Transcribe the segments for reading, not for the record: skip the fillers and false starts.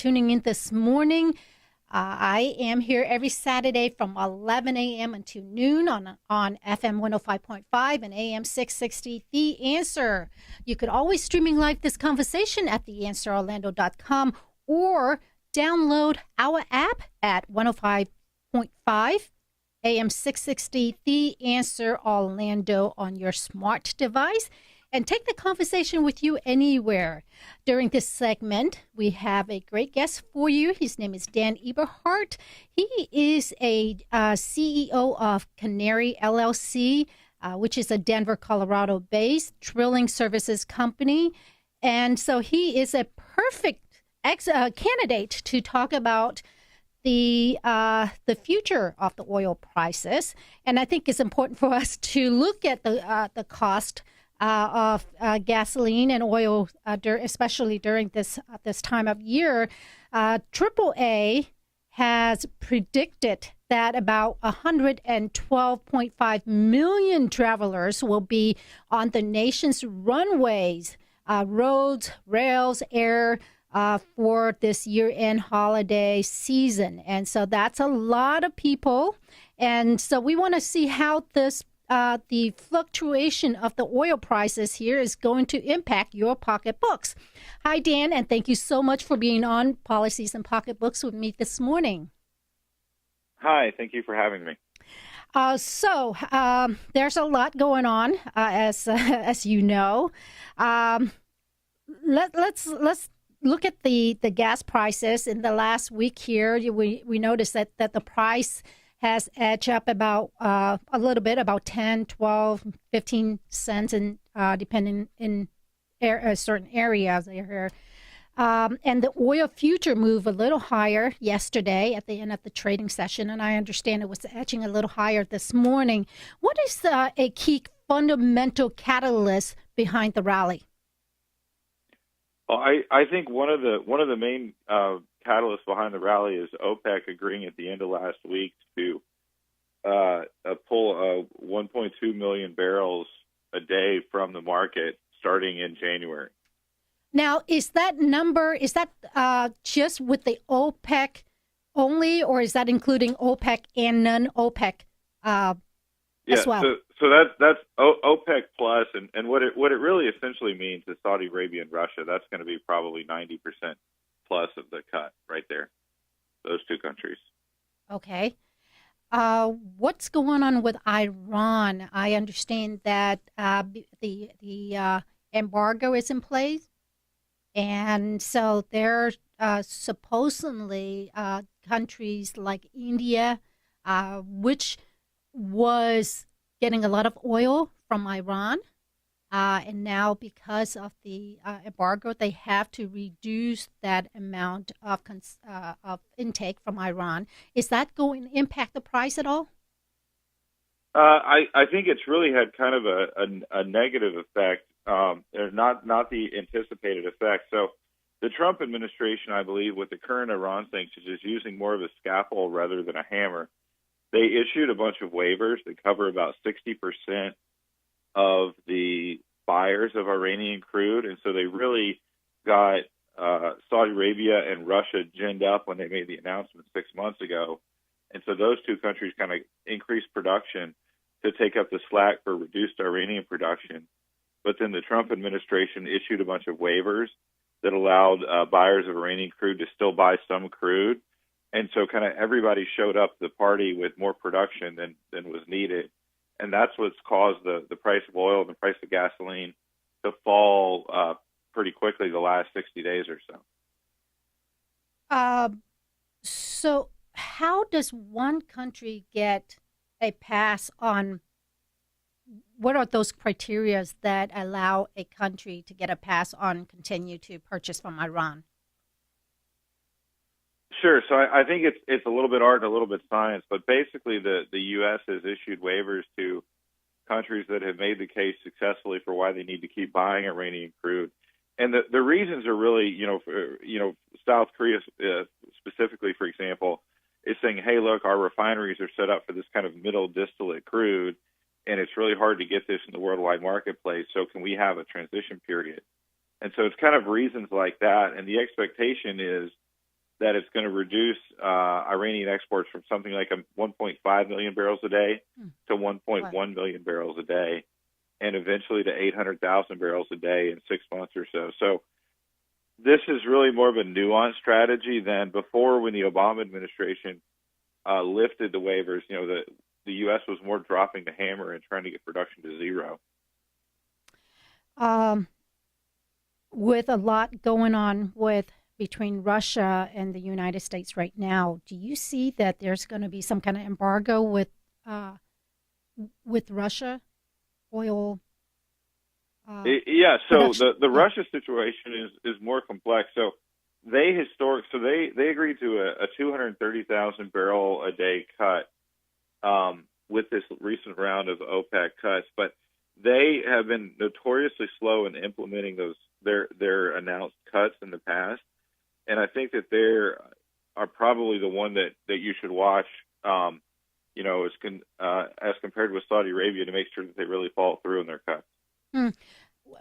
tuning in this morning. I am here every Saturday from 11 a.m. until noon on FM 105.5 and AM 660, The Answer. You could always streaming live this conversation at theanswerorlando.com or download our app at 105.5 AM 660, The Answer Orlando on your smart device. And take the conversation with you anywhere. During this segment, we have a great guest for you. His name is Dan Eberhart. He is a CEO of Canary LLC, which is a Denver, Colorado-based drilling services company. And so he is a perfect candidate to talk about the future of the oil prices. And I think it's important for us to look at the cost of gasoline and oil, especially during this time of year. AAA has predicted that about 112.5 million travelers will be on the nation's runways, roads, rails, air, for this year-end holiday season. And so that's a lot of people. And so we want to see how the fluctuation of the oil prices here is going to impact your pocketbooks. Hi, Dan, and thank you so much for being on Policies and Pocketbooks with me this morning. Hi, thank you for having me. So there's a lot going on, as you know. Let's look at the gas prices in the last week here. We noticed that the price has edged up about a little bit, about 10, 12, 15 cents, and depending in certain areas here. And the oil future moved a little higher yesterday at the end of the trading session, and I understand it was edging a little higher this morning. What is a key fundamental catalyst behind the rally? Well, I think one of the main catalysts behind the rally is OPEC agreeing at the end of last week to pull 1.2 million barrels a day from the market starting in January. Now, is that just with the OPEC only, or is that including OPEC and non-OPEC as well? So that's OPEC plus, and what it really essentially means is Saudi Arabia and Russia. That's going to be probably 90% plus of the cut right there. Those two countries. Okay. What's going on with Iran? I understand that the embargo is in place, and so there's supposedly countries like India, which was getting a lot of oil from Iran, and now because of the embargo, they have to reduce that amount of intake from Iran. Is that going to impact the price at all? I think it's really had kind of a negative effect, not the anticipated effect. So the Trump administration, I believe, with the current Iran sanctions, is using more of a scalpel rather than a hammer. They issued a bunch of waivers that cover about 60% of the buyers of Iranian crude, and so they really got Saudi Arabia and Russia ginned up when they made the announcement 6 months ago. And so those two countries kind of increased production to take up the slack for reduced Iranian production. But then the Trump administration issued a bunch of waivers that allowed buyers of Iranian crude to still buy some crude. And so kind of everybody showed up to the party with more production than was needed. And that's what's caused the price of oil and the price of gasoline to fall pretty quickly the last 60 days or so. So how does one country get a pass on? What are those criteria that allow a country to get a pass on continue to purchase from Iran? Sure. So I think it's a little bit art and a little bit science, but basically the U.S. has issued waivers to countries that have made the case successfully for why they need to keep buying Iranian crude. And the reasons are really, South Korea specifically, for example, is saying, hey, look, our refineries are set up for this kind of middle distillate crude, and it's really hard to get this in the worldwide marketplace, so can we have a transition period? And so it's kind of reasons like that, and the expectation is that it's going to reduce Iranian exports from something like 1.5 million barrels a day to 1.1 million barrels a day, and eventually to 800,000 barrels a day in 6 months or so. So this is really more of a nuanced strategy than before, when the Obama administration lifted the waivers. You know, the U.S. was more dropping the hammer and trying to get production to zero. With a lot going on between Russia and the United States right now, do you see that there's going to be some kind of embargo with Russia, oil? So the Russia situation is more complex. So they agreed to a 230,000 barrel a day cut with this recent round of OPEC cuts, but they have been notoriously slow in implementing their announced cuts in the past. And I think that they are probably the one that you should watch, as compared with Saudi Arabia, to make sure that they really follow through in their cuts.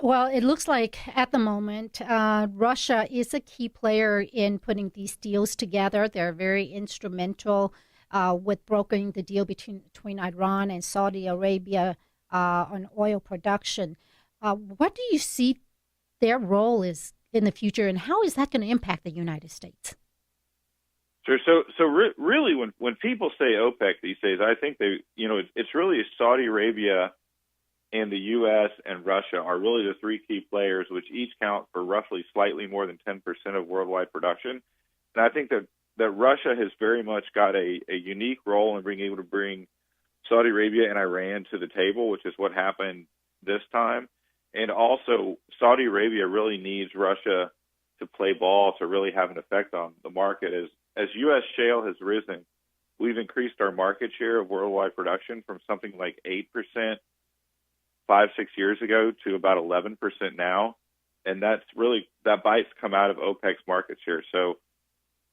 Well, it looks like at the moment, Russia is a key player in putting these deals together. They're very instrumental with brokering the deal between Iran and Saudi Arabia on oil production. What do you see their role is in the future, and how is that going to impact the United States? Sure. So really, when people say OPEC these days, I think it's really Saudi Arabia and the U.S. and Russia are really the three key players, which each count for roughly slightly more than 10% of worldwide production. And I think that Russia has very much got a unique role in being able to bring Saudi Arabia and Iran to the table, which is what happened this time. And also, Saudi Arabia really needs Russia to play ball to really have an effect on the market. As U.S. shale has risen, we've increased our market share of worldwide production from something like 8% 5-6 years ago to about 11% now. And that bite's come out of OPEC's market share. So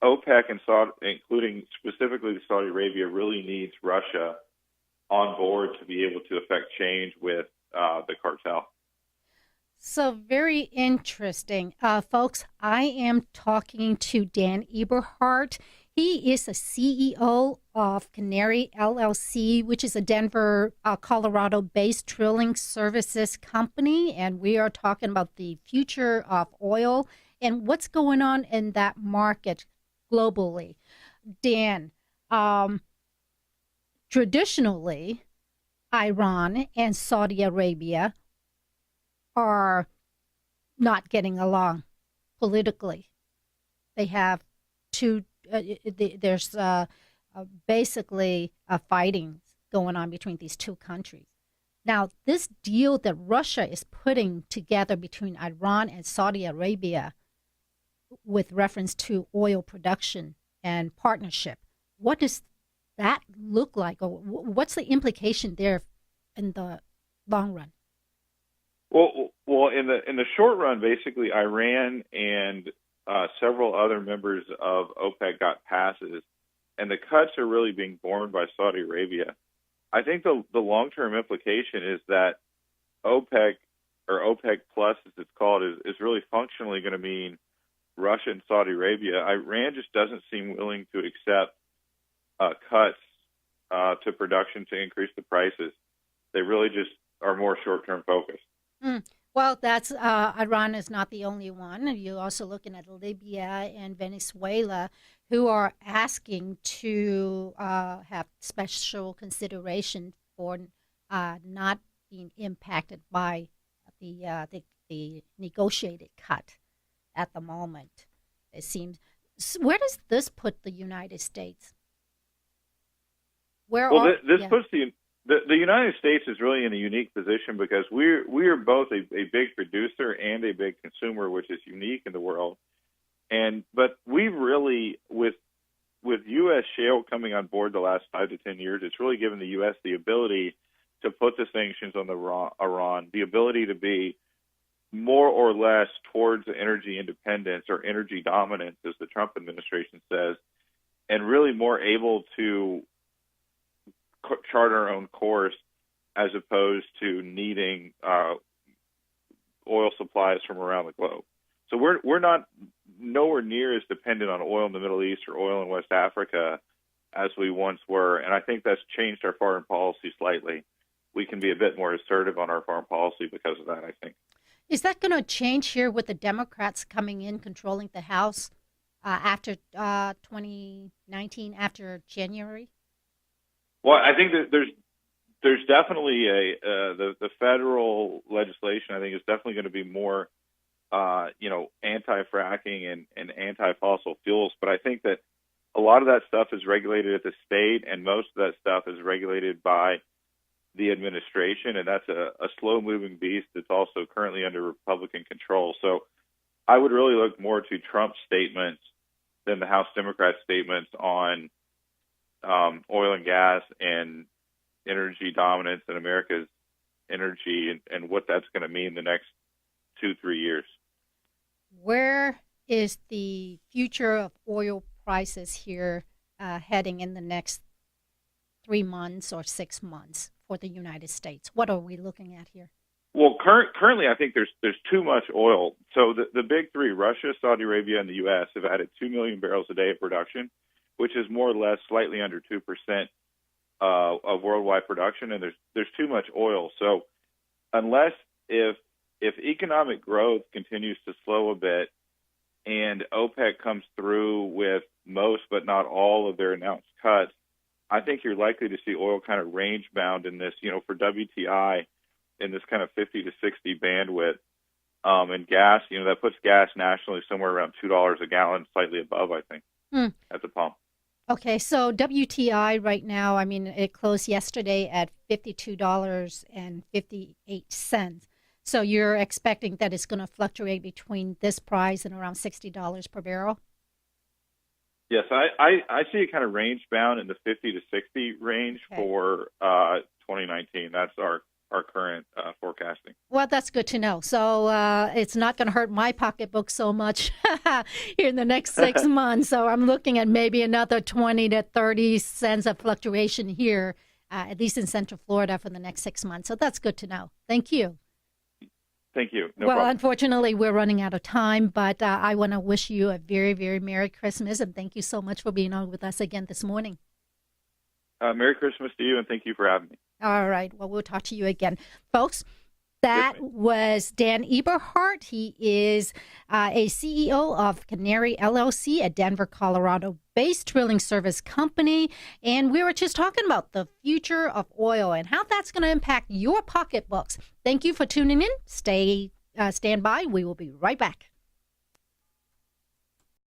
OPEC and Saudi, including specifically Saudi Arabia, really needs Russia on board to be able to affect change with the cartel. So very interesting. Folks, I am talking to Dan Eberhart. He is the CEO of Canary LLC, which is a Denver, Colorado-based drilling services company. And we are talking about the future of oil and what's going on in that market globally. Dan, traditionally, Iran and Saudi Arabia are not getting along politically. They have there's basically fighting going on between these two countries. Now, this deal that Russia is putting together between Iran and Saudi Arabia with reference to oil production and partnership, what does that look like, or what's the implication there in the long run? Well, in the short run, basically, Iran and several other members of OPEC got passes, and the cuts are really being borne by Saudi Arabia. I think the long-term implication is that OPEC, or OPEC Plus as it's called, is really functionally going to mean Russia and Saudi Arabia. Iran just doesn't seem willing to accept cuts to production to increase the prices. They really just are more short-term focused. Well, that's Iran is not the only one. You're also looking at Libya and Venezuela, who are asking to have special consideration for not being impacted by the negotiated cut at the moment. It seems. Where does this put the United States? This puts the United States is really in a unique position because we are both a big producer and a big consumer, which is unique in the world. But we've really, with U.S. shale coming on board the last 5 to 10 years, it's really given the U.S. the ability to put the sanctions on Iran, the ability to be more or less towards energy independence or energy dominance, as the Trump administration says, and really more able to chart our own course as opposed to needing oil supplies from around the globe. So we're not nowhere near as dependent on oil in the Middle East or oil in West Africa as we once were, and I think that's changed our foreign policy slightly. We can be a bit more assertive on our foreign policy because of that, I think. Is that going to change here with the Democrats coming in, controlling the House after 2019, after January? Well, I think that there's definitely the federal legislation, I think, is definitely going to be more anti-fracking and anti-fossil fuels. But I think that a lot of that stuff is regulated at the state, and most of that stuff is regulated by the administration, and that's a slow-moving beast that's also currently under Republican control. So I would really look more to Trump's statements than the House Democrat statements on oil and gas and energy dominance in America's energy and what that's going to mean the next 2-3 years. Where is the future of oil prices here heading in the next 3 months or 6 months for the United States? What are we looking at here? Well, currently, I think there's too much oil. So the big three, Russia, Saudi Arabia, and the U.S., have added 2 million barrels a day of production, which is more or less slightly under 2% of worldwide production, and there's too much oil. So unless if economic growth continues to slow a bit and OPEC comes through with most but not all of their announced cuts, I think you're likely to see oil kind of range bound in this, for WTI in this kind of 50 to 60 bandwidth. And gas, that puts gas nationally somewhere around $2 a gallon, slightly above, I think, at the pump. Okay, so WTI right now, I mean, it closed yesterday at $52.58. So you're expecting that it's going to fluctuate between this price and around $60 per barrel? Yes, I see it kind of range bound in the 50 to 60 range for 2019. That's our current forecasting. Well, that's good to know. So it's not going to hurt my pocketbook so much here in the next 6 months. So I'm looking at maybe another 20 to 30 cents of fluctuation here, at least in Central Florida for the next 6 months. So that's good to know. Thank you. Thank you. No well, problem. Unfortunately, we're running out of time, but I want to wish you a very, very Merry Christmas, and thank you so much for being on with us again this morning. Merry Christmas to you, and thank you for having me. All right. Well, we'll talk to you again. Folks, that was Dan Eberhart. He is a CEO of Canary LLC, a Denver, Colorado-based drilling service company. And we were just talking about the future of oil and how that's going to impact your pocketbooks. Thank you for tuning in. Stand by. We will be right back.